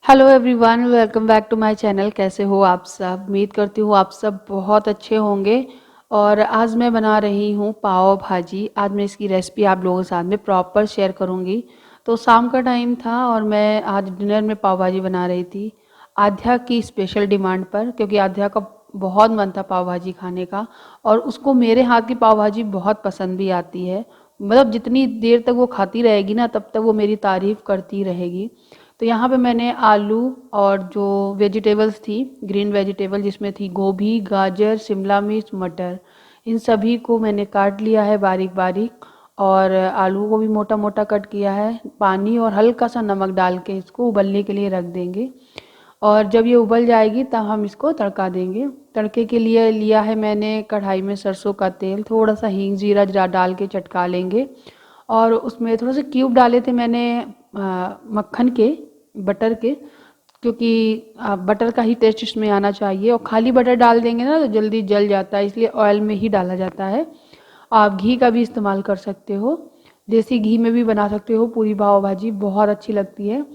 Hello everyone, welcome back to my channel. कैसे हो आप सब? उम्मीद करती हूँ आप सब बहुत अच्छे होंगे। और आज मैं बना रही हूँ पाव भाजी। आज मैं इसकी रेसिपी आप लोगों के साथ में प्रॉपर शेयर करूँगी। तो शाम का टाइम था और मैं आज डिनर में पाव भाजी बना रही थी आध्या की स्पेशल डिमांड पर, क्योंकि आध्या का बहुत मन था पाव भाजी खाने का। और उसको मेरे हाथ की पाव भाजी बहुत पसंद भी आती है। मतलब जितनी देर तक वो खाती रहेगी ना, तब तक वो मेरी तारीफ़ करती रहेगी। तो यहाँ पे मैंने आलू और जो वेजिटेबल्स थी, ग्रीन वेजिटेबल, जिसमें थी गोभी, गाजर, शिमला मिर्च, मटर, इन सभी को मैंने काट लिया है बारीक बारीक। और आलू को भी मोटा मोटा कट किया है। पानी और हल्का सा नमक डाल के इसको उबलने के लिए रख देंगे। और जब ये उबल जाएगी तब हम इसको तड़का देंगे। तड़के के लिए लिया है मैंने कढ़ाई में सरसों का तेल, थोड़ा सा हींग जीरा डाल के चटका लेंगे। और उसमें थोड़े से क्यूब डाले थे मैंने मक्खन के, बटर के, क्योंकि बटर का ही टेस्ट इसमें आना चाहिए। और खाली बटर डाल देंगे ना तो जल्दी जल जाता है, इसलिए ऑयल में ही डाला जाता है। आप घी का भी इस्तेमाल कर सकते हो, देसी घी में भी बना सकते हो। पूरी पाव भाजी बहुत अच्छी लगती है।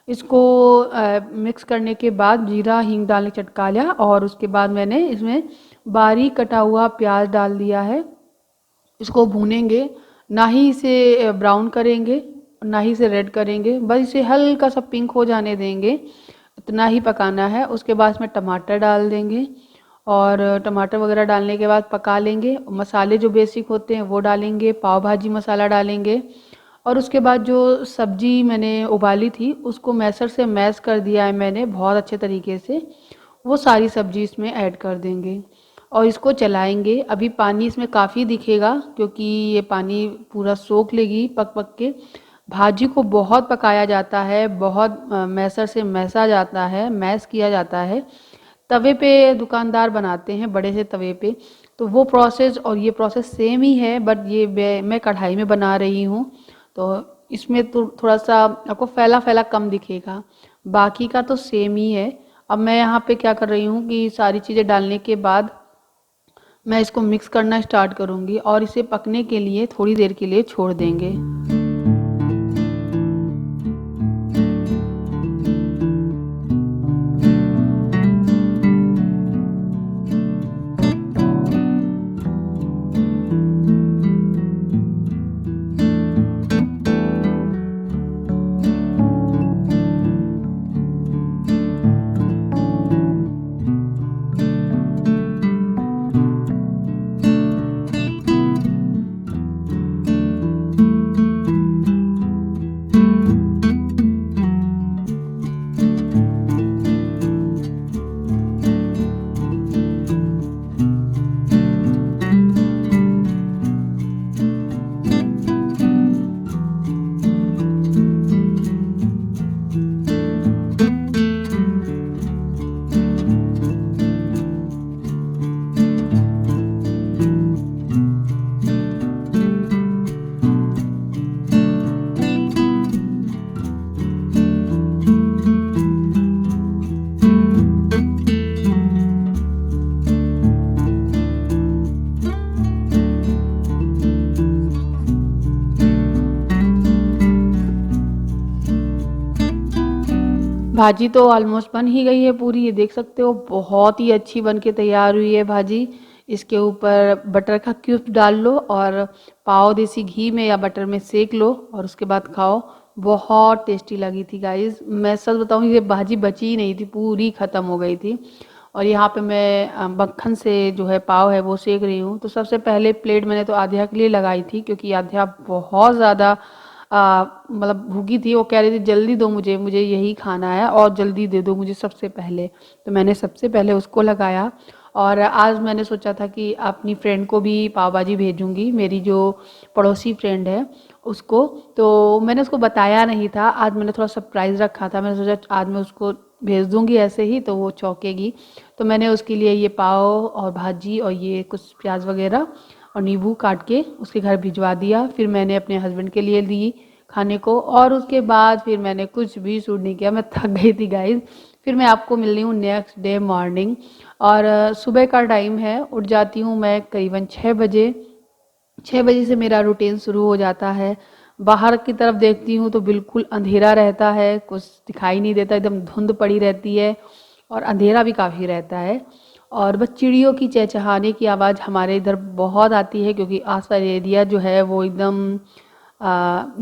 इसको मिक्स करने के बाद जीरा हींग डाल के चटका लिया, और उसके बाद मैंने इसमें बारीक कटा हुआ प्याज डाल दिया है। इसको भूनेंगे, ना ही इसे ब्राउन करेंगे ना ही इसे रेड करेंगे, बस इसे हल्का सा पिंक हो जाने देंगे। इतना ही पकाना है। उसके बाद इसमें टमाटर डाल देंगे, और टमाटर वगैरह डालने के बाद पका लेंगे। मसाले जो बेसिक होते हैं वो डालेंगे, पाव भाजी मसाला डालेंगे। और उसके बाद जो सब्जी मैंने उबाली थी उसको मैसर से मैश कर दिया है मैंने बहुत अच्छे तरीके से। वो सारी सब्जी इसमें ऐड कर देंगे और इसको चलाएंगे। अभी पानी इसमें काफ़ी दिखेगा, क्योंकि ये पानी पूरा सोख लेगी पक पक के। भाजी को बहुत पकाया जाता है, बहुत मैसर से मैसा जाता है, मैश किया जाता है। तवे पे दुकानदार बनाते हैं, बड़े से तवे पे। तो वो प्रोसेस और ये प्रोसेस सेम ही है, बट ये मैं कढ़ाई में बना रही हूँ। तो इसमें तो थोड़ा सा आपको फैला फैला कम दिखेगा, बाकी का तो सेम ही है। अब मैं यहाँ पे क्या कर रही हूँ कि सारी चीज़ें डालने के बाद मैं इसको मिक्स करना स्टार्ट करूँगी, और इसे पकने के लिए थोड़ी देर के लिए छोड़ देंगे। भाजी तो ऑलमोस्ट बन ही गई है पूरी, ये देख सकते हो बहुत ही अच्छी बन के तैयार हुई है भाजी। इसके ऊपर बटर का क्यूब डाल लो और पाव देसी घी में या बटर में सेक लो और उसके बाद खाओ। बहुत टेस्टी लगी थी गाइस। मैं सच बताऊं, ये भाजी बची ही नहीं थी, पूरी ख़त्म हो गई थी। और यहाँ पे मैं मक्खन से जो है पाव है वो सेक रही हूँ। तो सबसे पहले प्लेट मैंने तो आध्या के लिए लगाई थी, क्योंकि आध्या बहुत ज़्यादा मतलब भूखी थी। वो कह रही थी जल्दी दो, मुझे मुझे यही खाना है और जल्दी दे दो मुझे सबसे पहले। तो मैंने सबसे पहले उसको लगाया। और आज मैंने सोचा था कि अपनी फ्रेंड को भी पाव भाजी भेजूंगी, मेरी जो पड़ोसी फ्रेंड है उसको। तो मैंने उसको बताया नहीं था, आज मैंने थोड़ा सरप्राइज़ रखा था। मैंने सोचा आज मैं उसको भेज दूंगी ऐसे ही, तो वो चौंकेगी। तो मैंने उसके लिए ये पाव और भाजी और ये कुछ प्याज वगैरह और नींबू काट के उसके घर भिजवा दिया। फिर मैंने अपने हस्बैंड के लिए दी खाने को, और उसके बाद फिर मैंने कुछ भी शूट नहीं किया, मैं थक गई थी गाइस। फिर मैं आपको मिल रही हूँ नेक्स्ट डे मॉर्निंग। और सुबह का टाइम है, उठ जाती हूँ मैं करीबन 6 बजे। 6 बजे से मेरा रूटीन शुरू हो जाता है। बाहर की तरफ देखती हूँ तो बिल्कुल अंधेरा रहता है, कुछ दिखाई नहीं देता, एकदम धुंध पड़ी रहती है और अंधेरा भी काफ़ी रहता है। और बस चिड़ियों की चहचहाने की आवाज़ हमारे इधर बहुत आती है, क्योंकि आसपास एरिया जो है वो एकदम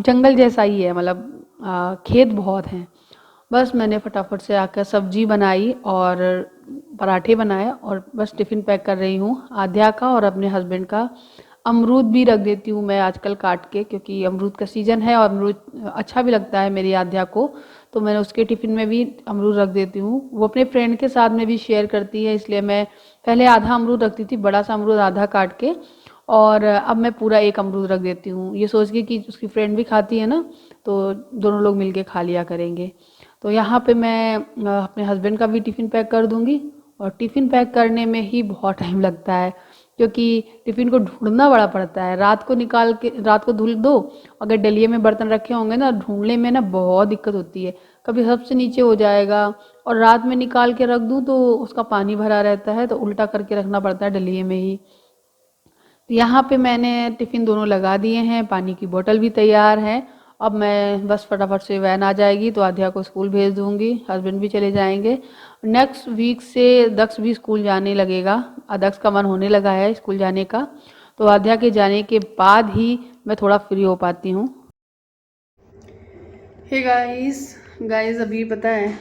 जंगल जैसा ही है, मतलब खेत बहुत हैं। बस मैंने फटाफट से आकर सब्जी बनाई और पराठे बनाए और बस टिफ़िन पैक कर रही हूँ आध्या का और अपने हस्बैंड का। अमरूद भी रख देती हूँ मैं आजकल काट के, क्योंकि अमरूद का सीज़न है और अमरूद अच्छा भी लगता है मेरी आध्या को, तो मैंने उसके टिफ़िन में भी अमरूद रख देती हूँ। वो अपने फ्रेंड के साथ में भी शेयर करती है, इसलिए मैं पहले आधा अमरूद रखती थी, बड़ा सा अमरूद आधा काट के, और अब मैं पूरा एक अमरूद रख देती हूँ, ये सोच के कि उसकी फ्रेंड भी खाती है ना, तो दोनों लोग मिलके खा लिया करेंगे। तो यहाँ पे मैं अपने हस्बैंड का भी टिफ़िन पैक कर दूँगी, और टिफ़िन पैक करने में ही बहुत टाइम लगता है, क्योंकि टिफ़िन को ढूंढना बड़ा पड़ता है। रात को निकाल के रात को धुल दो, अगर डलिए में बर्तन रखे होंगे ना, ढूंढने में ना बहुत दिक्कत होती है, कभी सबसे नीचे हो जाएगा, और रात में निकाल के रख दूँ तो उसका पानी भरा रहता है, तो उल्टा करके रखना पड़ता है डलिए में ही। तो यहाँ पे मैंने टिफ़िन दोनों लगा दिए हैं, पानी की बोतल भी तैयार है। अब मैं बस फटाफट से वैन आ जाएगी तो आध्या को स्कूल भेज दूँगी, हस्बैंड भी चले जाएंगे। नेक्स्ट वीक से दक्ष भी स्कूल जाने लगेगा, दक्ष का मन होने लगा है स्कूल जाने का, तो आध्या के जाने के बाद ही मैं थोड़ा फ्री हो पाती हूँ। हे गाइस अभी पता है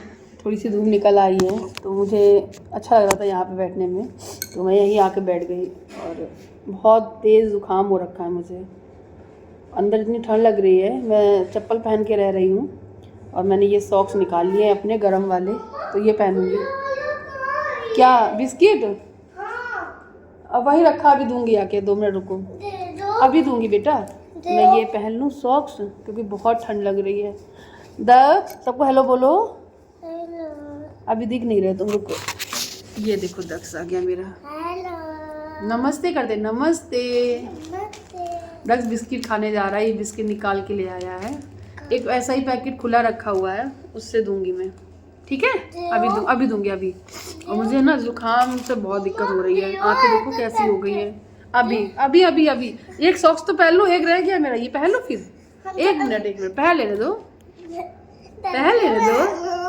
थोड़ी सी धूप निकल आई है, तो मुझे अच्छा लग रहा था यहाँ पे बैठने में, तो मैं यहीं आके बैठ गई। और बहुत तेज़ ज़ुकाम हो रखा है मुझे, अंदर इतनी ठंड लग रही है, मैं चप्पल पहन के रह रही हूँ, और मैंने ये सॉक्स निकाल लिए हैं अपने गरम वाले, तो ये पहनूंगी। क्या बिस्किट? अब वही रखा, अभी दूंगी आके, 2 मिनट रुको, अभी दूंगी बेटा। मैं ये पहन लूँ सॉक्स, क्योंकि बहुत ठंड लग रही है। सबको हेलो बोलो। अभी दिख नहीं रहे तुम, रुको। ये देखो दक्ष आ गया मेरा, नमस्ते कर दे, नमस्ते। दक्ष बिस्किट खाने जा रहा है, ये बिस्किट निकाल के ले आया है, एक ऐसा ही पैकेट खुला रखा हुआ है, उससे दूंगी मैं, ठीक है? अभी दूंगी अभी। और मुझे ना जुकाम से बहुत दिक्कत हो रही है, आंखें देखो कैसी हो गई है। अभी एक सॉक्स तो पहन लो, एक रह गया मेरा, ये पहन लो फिर। एक मिनट पहन लेने दो,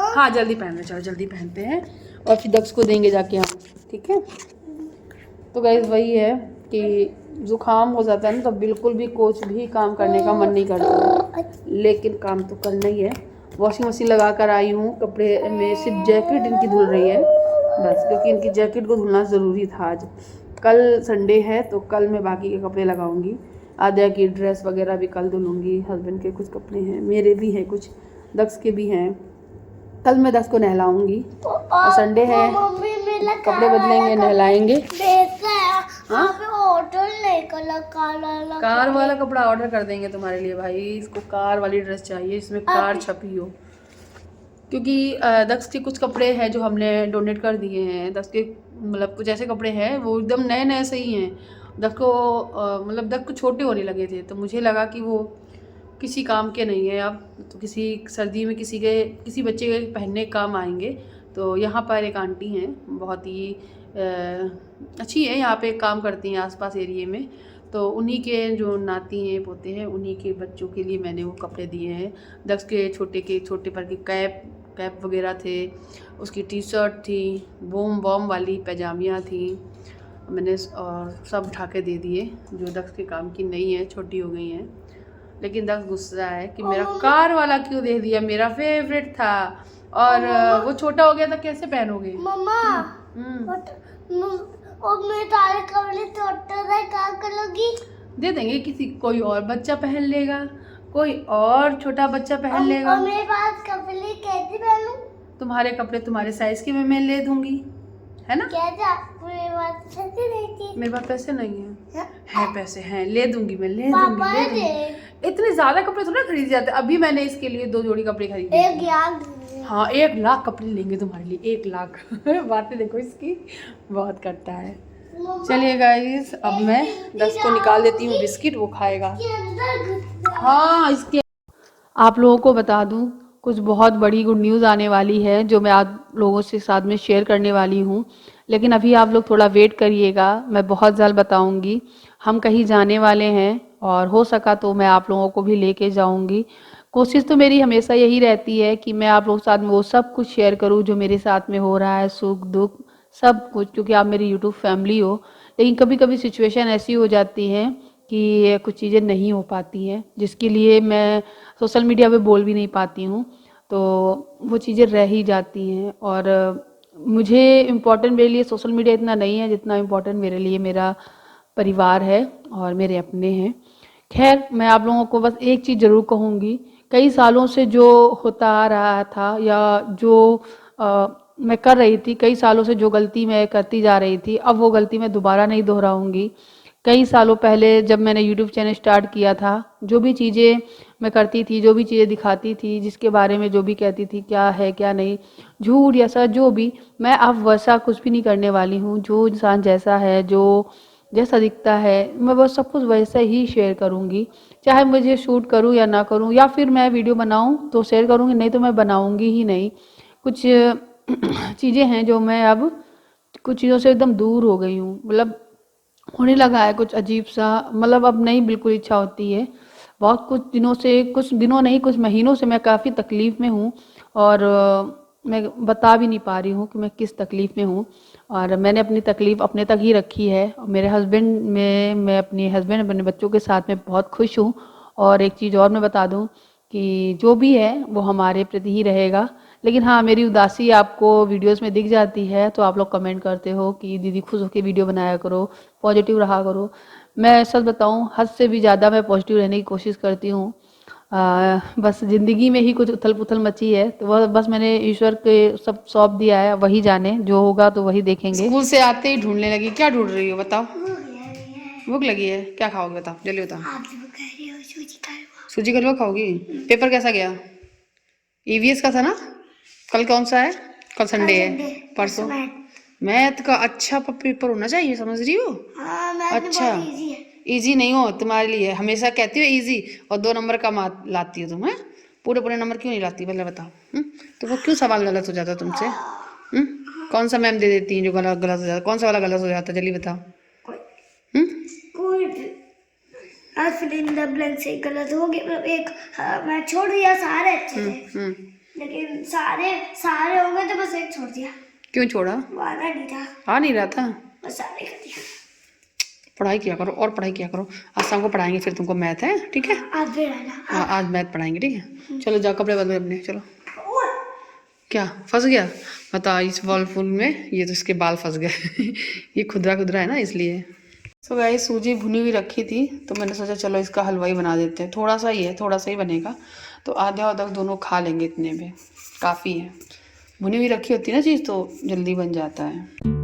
हाँ जल्दी पहन लो, चलो जल्दी पहनते हैं, और फिर दक्ष को देंगे जाके हम, ठीक है? तो गाइस वही है कि जुकाम हो जाता है ना, तो बिल्कुल भी कुछ भी काम करने का मन नहीं करता, लेकिन काम तो करना ही है। वॉशिंग मशीन लगा कर आई हूँ, कपड़े में सिर्फ जैकेट इनकी धुल रही है बस, क्योंकि इनकी जैकेट को धुलना ज़रूरी था आज। कल संडे है तो कल मैं बाकी के कपड़े लगाऊंगी, आद्या की ड्रेस वगैरह भी कल धुलूँगी, हस्बैंड के कुछ कपड़े हैं, मेरे भी हैं कुछ, दक्ष के भी हैं। कल मैं दक्ष को नहलाऊंगी, और संडे है, कपड़े बदलेंगे, नहलाएंगे। हाँ? कार वाला कपड़ा ऑर्डर कर देंगे तुम्हारे लिए भाई, इसको कार वाली ड्रेस चाहिए, इसमें कार छपी हो, क्योंकि दक्ष के कुछ कपड़े हैं जो हमने डोनेट कर दिए हैं। दक्ष के मतलब कुछ ऐसे कपड़े हैं वो एकदम नए नए से ही हैं, दक्ष को मतलब दक्ष को छोटे होने लगे थे, तो मुझे लगा कि वो किसी काम के नहीं है अब, तो किसी सर्दी में किसी बच्चे के पहनने काम आएंगे। तो यहाँ पर एक आंटी हैं, बहुत ही अच्छी है, यहाँ पे काम करती हैं आसपास एरिए में, तो उन्हीं के जो नाती हैं पोते हैं, उन्हीं के बच्चों के लिए मैंने वो कपड़े दिए हैं। दक्ष के छोटे पर के कैप वगैरह थे, उसकी टी शर्ट थी, बॉम वाली पैजामियाँ थी, मैंने और सब उठा के दे दिए, जो दक्ष के काम की नहीं है, छोटी हो गई हैं। लेकिन दक्ष गुस्सा है कि मेरा कार वाला क्यों दे दिया, मेरा फेवरेट था, और वो छोटा हो गया था, कैसे पहनोगे मम्मा? और मैं तारे कपड़े क्या करोगी? दे देंगे, कोई और बच्चा पहन लेगा, कोई और छोटा बच्चा पहन लेगा। और मेरे पास कपड़े कैसे पहनूं? तुम्हारे कपड़े तुम्हारे साइज के मैं ले दूंगी, है ना? मेरे पास पैसे नहीं है पैसे हैं, ले दूंगी मैं, ले दूंगी। इतने ज्यादा कपड़े थोड़ा खरीद जाते, अभी मैंने इसके लिए 2 जोड़ी कपड़े खरीदे। 1 लाख? हाँ 1 लाख कपड़े लेंगे तुम्हारे लिए, 1 लाख। बातें देखो इसकी, बहुत करता है। चलिए गाइस, अब मैं दक्ष को निकाल देती हूँ बिस्किट, वो खाएगा। हाँ इसके आप लोगों को बता दूं, कुछ बहुत बड़ी गुड न्यूज़ आने वाली है, जो मैं आप लोगों से साथ में शेयर करने वाली हूँ, लेकिन अभी आप लोग थोड़ा वेट करिएगा, मैं बहुत जल्द बताऊंगी। हम कहीं जाने वाले हैं, और हो सका तो मैं आप लोगों को भी लेके जाऊंगी। कोशिश तो मेरी हमेशा यही रहती है कि मैं आप लोगों के साथ में वो सब कुछ शेयर करूं जो मेरे साथ में हो रहा है, सुख दुख सब कुछ, क्योंकि आप मेरी यूट्यूब फैमिली हो। लेकिन कभी कभी सिचुएशन ऐसी हो जाती है कि कुछ चीज़ें नहीं हो पाती हैं, जिसके लिए मैं सोशल मीडिया पे बोल भी नहीं पाती हूँ, तो वो चीज़ें रह ही जाती हैं। और मुझे इम्पोर्टेंट मेरे लिए सोशल मीडिया इतना नहीं है जितना इम्पोर्टेंट मेरे लिए मेरा परिवार है और मेरे अपने हैं। खैर, मैं आप लोगों को बस एक चीज़ ज़रूर कहूँगी, कई सालों से जो होता आ रहा था या जो मैं कर रही थी, कई सालों से जो गलती मैं करती जा रही थी, अब वो गलती मैं दोबारा नहीं दोहराऊंगी। कई सालों पहले जब मैंने यूट्यूब चैनल स्टार्ट किया था, जो भी चीज़ें मैं करती थी, जो भी चीज़ें दिखाती थी, जिसके बारे में जो भी कहती थी क्या है क्या नहीं, झूठ या सच जो भी, मैं अब वैसा कुछ भी नहीं करने वाली हूँ। जो इंसान जैसा है, जो जैसा दिखता है, मैं बस सब कुछ वैसा ही शेयर करूँगी। चाहे मुझे शूट करूँ या ना करूँ, या फिर मैं वीडियो बनाऊँ तो शेयर करूँगी, नहीं तो मैं बनाऊँगी ही नहीं। कुछ चीज़ें हैं जो मैं अब कुछ चीज़ों से एकदम दूर हो गई हूँ, मतलब होने लगा है कुछ अजीब सा, मतलब अब नहीं बिल्कुल इच्छा होती है। बहुत कुछ दिनों से, कुछ दिनों नहीं कुछ महीनों से मैं काफ़ी तकलीफ़ में हूँ, और मैं बता भी नहीं पा रही हूँ कि मैं किस तकलीफ़ में हूँ। और मैंने अपनी तकलीफ़ अपने तक ही रखी है। और मेरे हस्बैंड में मैं अपने हस्बैंड अपने बच्चों के साथ में बहुत खुश हूँ। और एक चीज़ और मैं बता दूँ कि जो भी है वो हमारे प्रति ही रहेगा। लेकिन हाँ, मेरी उदासी आपको वीडियोस में दिख जाती है, तो आप लोग कमेंट करते हो कि दीदी खुश होकर वीडियो बनाया करो, पॉजिटिव रहा करो। मैं सच बताऊँ, हद से भी ज़्यादा मैं पॉजिटिव रहने की कोशिश करती हूँ। बस ज़िंदगी में ही कुछ उथल पुथल मची है, तो वह बस मैंने ईश्वर के सब सौंप दिया है, वही जाने जो होगा तो वही देखेंगे। स्कूल से आते ही ढूंढने लगी, क्या ढूंढ रही हो बताओ? भूख लगी है, क्या खाओगे बताओ, जल्दी बताओ। आप जो कह रही हो सूजी का हलवा खाओगी? पेपर कैसा गया? ईवीएस का था ना? कल कौन सा है? कल संडे है, परसों मैथ का। अच्छा पेपर होना चाहिए, समझ रही हो? अच्छा, इजी नहीं हो तुम्हारे लिए, हमेशा कहती हो इजी और 2 नंबर का लाती हो तुम, है? पूरे पूरे नंबर क्यों नहीं लाती, पहले बताओ। तो वो क्यों सवाल गलत हो जाता तुमसे? कौन सा मैम दे देती है जो गलत गलत हो जाता? कौन सा वाला गलत हो जाता, जल्दी बताओ। फिल इन द ब्लैंक से गलत हो गया, मतलब एक मैं छोड़ दिया, सारे अच्छे थे लेकिन सारे सारे हो गए तो बस एक छोड़ दिया। क्यों छोड़ा? वो आना नहीं था। आ नहीं रहा था? बस सारे कर दिया। पढ़ाई किया करो और पढ़ाई किया करो। आज शाम को पढ़ाएंगे फिर तुमको मैथ, है? ठीक है, आज भी रहना। हाँ, आज मैथ पढ़ाएंगे, ठीक है? चलो जाओ कपड़े बदलो अपने, चलो। क्या फंस गया? बता, इस वॉल फूल में ये तो इसके बाल फंस गए ये खुदरा खुदरा है ना, इसलिए। सो गाइस, सूजी भुनी हुई रखी थी तो मैंने सोचा चलो इसका हलवा ही बना देते हैं। थोड़ा सा ही है, थोड़ा सा ही बनेगा, तो आधा आधा दोनों खा लेंगे, इतने में काफ़ी है। भुनी हुई रखी होती है ना चीज़ तो जल्दी बन जाता है।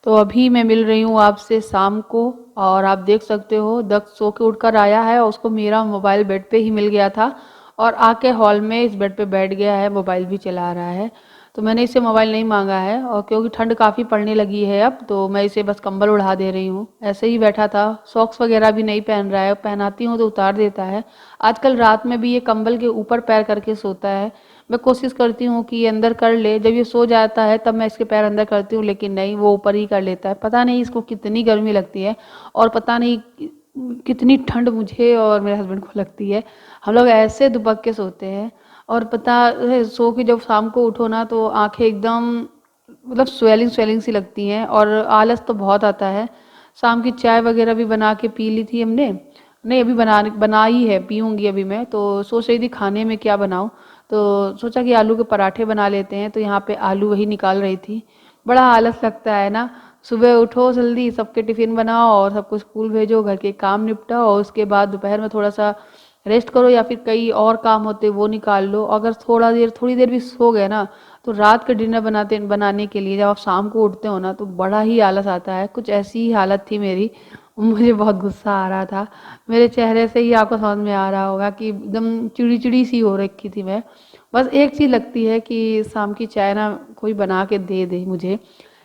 तो अभी मैं मिल रही हूँ आपसे शाम को, और आप देख सकते हो दक्ष सो के उठकर आया है, उसको मेरा मोबाइल बेड पे ही मिल गया था और आके हॉल में इस बेड पे बैठ गया है, मोबाइल भी चला रहा है। तो मैंने इससे मोबाइल नहीं मांगा है, और क्योंकि ठंड काफ़ी पड़ने लगी है अब, तो मैं इसे बस कंबल उड़ा दे रही हूँ। ऐसे ही बैठा था, सॉक्स वगैरह भी नहीं पहन रहा है, पहनाती हूँ तो उतार देता है। आजकल रात में भी ये कंबल के ऊपर पैर करके सोता है। मैं कोशिश करती हूँ कि ये अंदर कर ले, जब ये सो जाता है तब मैं इसके पैर अंदर करती हूँ, लेकिन नहीं, वो ऊपर ही कर लेता है। पता नहीं इसको कितनी गर्मी लगती है, और पता नहीं कितनी ठंड मुझे और मेरे हस्बैंड को लगती है। हम लोग ऐसे दुबक के सोते हैं, और पता है सो के जब शाम को उठो ना तो आंखें एकदम मतलब स्वेलिंग स्वेलिंग सी लगती हैं, और आलस तो बहुत आता है। शाम की चाय वगैरह भी बना के पी ली थी हमने, नहीं अभी बनाई है, पीऊँगी अभी मैं। तो सोच रही थी खाने में क्या बनाऊँ, तो सोचा कि आलू के पराठे बना लेते हैं, तो यहाँ पे आलू वही निकाल रही थी। बड़ा आलस लगता है ना, सुबह उठो जल्दी, सबके टिफ़िन बनाओ और सबको स्कूल भेजो, घर के काम निपटाओ, और उसके बाद दोपहर में थोड़ा सा रेस्ट करो या फिर कई और काम होते वो निकाल लो। अगर थोड़ी देर भी सो गए ना तो रात का डिनर बनाने के लिए जब आप शाम को उठते हो ना तो बड़ा ही आलस आता है। कुछ ऐसी ही हालत थी मेरी। मुझे बहुत गुस्सा आ रहा था। मेरे चेहरे से ही आपको समझ में आ रहा होगा कि एकदम चिड़ी-चिड़ी सी हो रखी थी मैं। बस एक चीज़ लगती है कि शाम की चाय ना कोई बना के दे दे मुझे।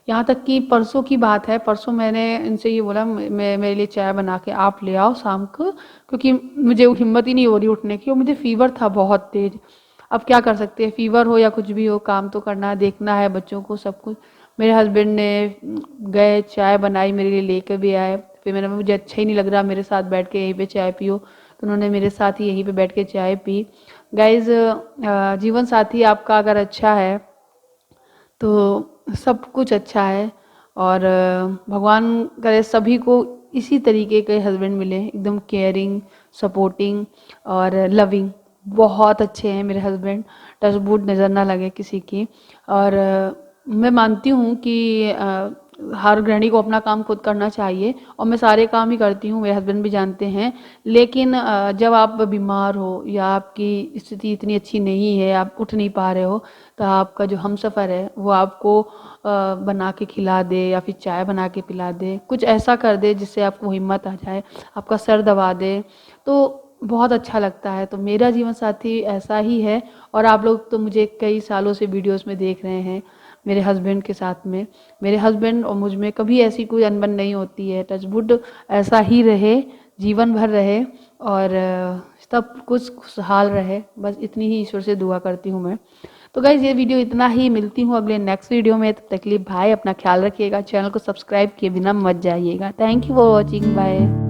यहाँ तक कि परसों की बात है, परसों मैंने इनसे ये बोला मेरे लिए चाय बना के आप ले आओ शाम को, क्योंकि मुझे हिम्मत ही नहीं हो रही उठने की और मुझे फ़ीवर था बहुत तेज़। अब क्या कर सकते हैं, फ़ीवर हो या कुछ भी हो, काम तो करना है, देखना है बच्चों को सब कुछ। मेरे हस्बैंड ने गए चाय बनाई मेरे लिए लेके भी आए। फिर मैंने मुझे अच्छा ही नहीं लग रहा मेरे साथ बैठ के यहीं पे चाय पियो, तो उन्होंने मेरे साथ ही यहीं पे बैठ के चाय पी। गाइज़, जीवन साथी आपका अगर अच्छा है तो सब कुछ अच्छा है। और भगवान करे सभी को इसी तरीके के हस्बैंड मिले, एकदम केयरिंग, सपोर्टिंग और लविंग। बहुत अच्छे हैं मेरे हस्बैंड, टच वुड नज़र ना लगे किसी की। और मैं मानती हूँ कि हर गृहिणी को अपना काम खुद करना चाहिए और मैं सारे काम ही करती हूँ, मेरे हस्बैंड भी जानते हैं। लेकिन जब आप बीमार हो या आपकी स्थिति इतनी अच्छी नहीं है, आप उठ नहीं पा रहे हो, तो आपका जो हमसफ़र है वो आपको बना के खिला दे या फिर चाय बना के पिला दे, कुछ ऐसा कर दे जिससे आपको हिम्मत आ जाए, आपका सर दबा दे, तो बहुत अच्छा लगता है। तो मेरा जीवन साथी ऐसा ही है। और आप लोग तो मुझे कई सालों से वीडियोस में देख रहे हैं मेरे हस्बैंड के साथ में। मेरे हस्बैंड और मुझ में कभी ऐसी कोई अनबन नहीं होती है। टचवुड ऐसा ही रहे, जीवन भर रहे और सब कुछ खुशहाल रहे, बस इतनी ही ईश्वर से दुआ करती हूँ मैं। तो गाइज़ ये वीडियो इतना ही, मिलती हूँ अगले नेक्स्ट वीडियो में। तब तक के लिए बाय, अपना ख्याल रखिएगा, चैनल को सब्सक्राइब किए बिना मत जाइएगा। Thank you for watching, bye.